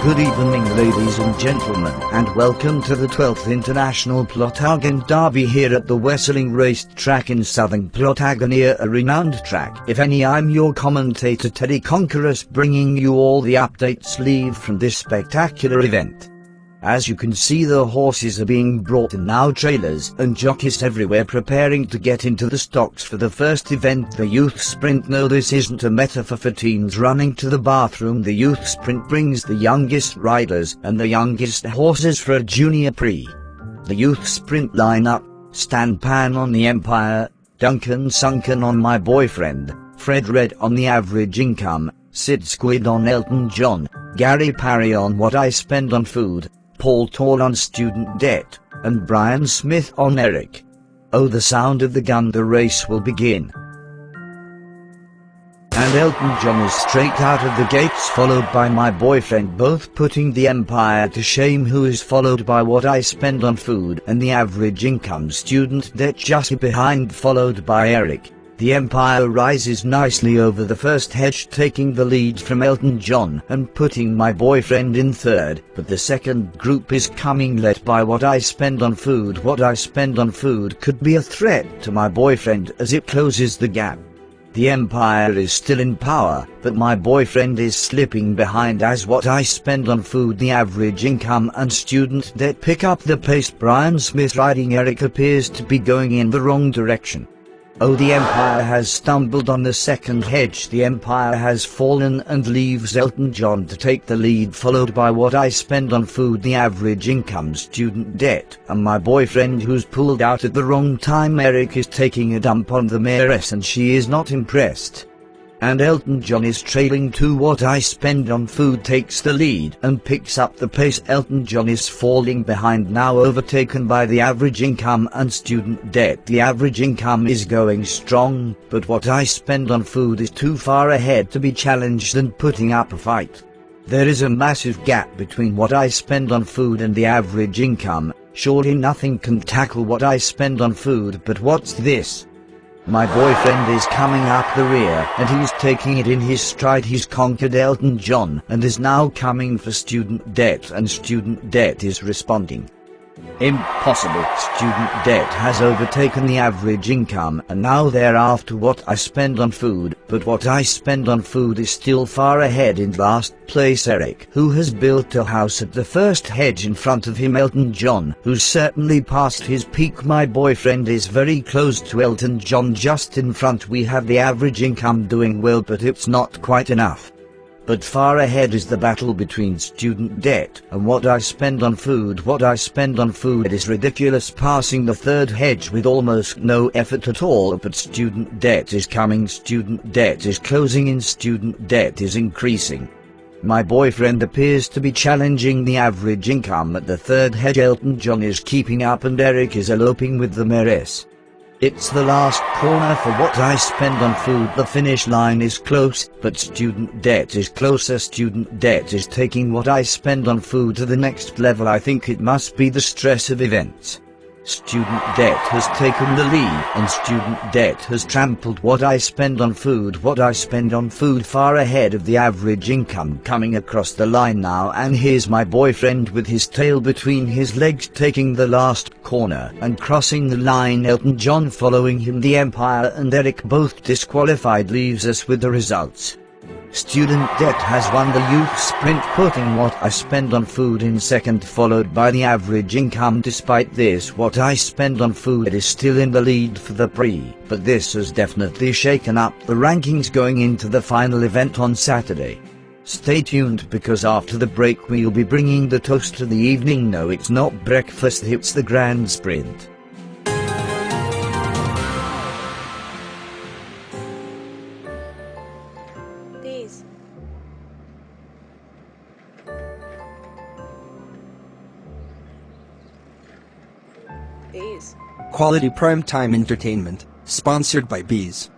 Good evening ladies and gentlemen, and welcome to the 12th International Plotagon Derby here at the Wesseling Racetrack in southern Plotagonia, a renowned track. If any, I'm your commentator Teddy Conquerus, bringing you all the updates live from this spectacular event. As you can see, the horses are being brought in now, trailers and jockeys everywhere preparing to get into the stocks for the first event, the youth sprint. No, this isn't a metaphor for teens running to the bathroom. The youth sprint brings the youngest riders and the youngest horses for a junior prix. The youth sprint lineup: Stan Pan on the Empire, Duncan Sunken on My Boyfriend, Fred Red on the Average Income, Sid Squid on Elton John, Gary Parry on What I Spend on Food, Paul Tall on Student Debt, and Brian Smith on Eric. Oh, the sound of the gun, the race will begin. And Elton John is straight out of the gates, followed by My Boyfriend, both putting the Empire to shame, who is followed by What I Spend on Food and the Average Income. Student Debt just behind, followed by Eric. The Empire rises nicely over the first hedge, taking the lead from Elton John and putting My Boyfriend in third, but the second group is coming, led by What I Spend on Food. What I Spend on Food could be a threat to My Boyfriend as it closes the gap. The Empire is still in power, but My Boyfriend is slipping behind as What I Spend on Food, the Average Income, and Student Debt pick up the pace. Brian Smith riding Eric appears to be going in the wrong direction. Oh, the Empire has stumbled on the second hedge. The Empire has fallen and leaves Elton John to take the lead, followed by What I Spend on Food, the Average Income, Student Debt, and My Boyfriend, who's pulled out at the wrong time. Eric is taking a dump on the mayoress and she is not impressed. And Elton John is trailing to What I Spend on Food takes the lead and picks up the pace. Elton John is falling behind now, overtaken by the Average Income and Student Debt. The Average Income is going strong, but What I Spend on Food is too far ahead to be challenged and putting up a fight. There is a massive gap between What I Spend on Food and the Average Income. Surely nothing can tackle What I Spend on Food, but what's this? My Boyfriend is coming up the rear, and he's taking it in his stride. He's conquered Elton John and is now coming for Student Debt, and Student Debt is responding. Impossible. Student Debt has overtaken the Average Income, and now they're after What I Spend on Food, but What I Spend on Food is still far ahead. In last place Eric, who has built a house at the first hedge. In front of him Elton John, who's certainly past his peak. My Boyfriend is very close to Elton John. Just in front we have the Average Income doing well, but it's not quite enough. But far ahead is the battle between Student Debt and What I Spend on Food. What I Spend on Food is ridiculous, passing the third hedge with almost no effort at all, but Student Debt is coming. Student Debt is closing in. Student Debt is increasing. My Boyfriend appears to be challenging the Average Income at the third hedge. Elton John is keeping up and Eric is eloping with the mayoress. It's the last corner for What I Spend on Food. The finish line is close, but Student Debt is closer. Student Debt is taking What I Spend on Food to the next level. I think it must be the stress of events. Student Debt has taken the lead, and Student Debt has trampled What I Spend on Food. What I Spend on Food far ahead of the Average Income, coming across the line now, and here's My Boyfriend with his tail between his legs taking the last corner and crossing the line. Elton John following him. The Empire and Eric both disqualified, leaves us with the results. Student Debt has won the youth sprint, putting What I Spend on Food in second, followed by the Average Income. Despite this, What I Spend on Food is still in the lead for the Prix, but this has definitely shaken up the rankings going into the final event on Saturday. Stay tuned, because after the break we'll be bringing the toast to the evening. No, it's not breakfast, it's the grand sprint. Quality primetime entertainment, sponsored by Bees.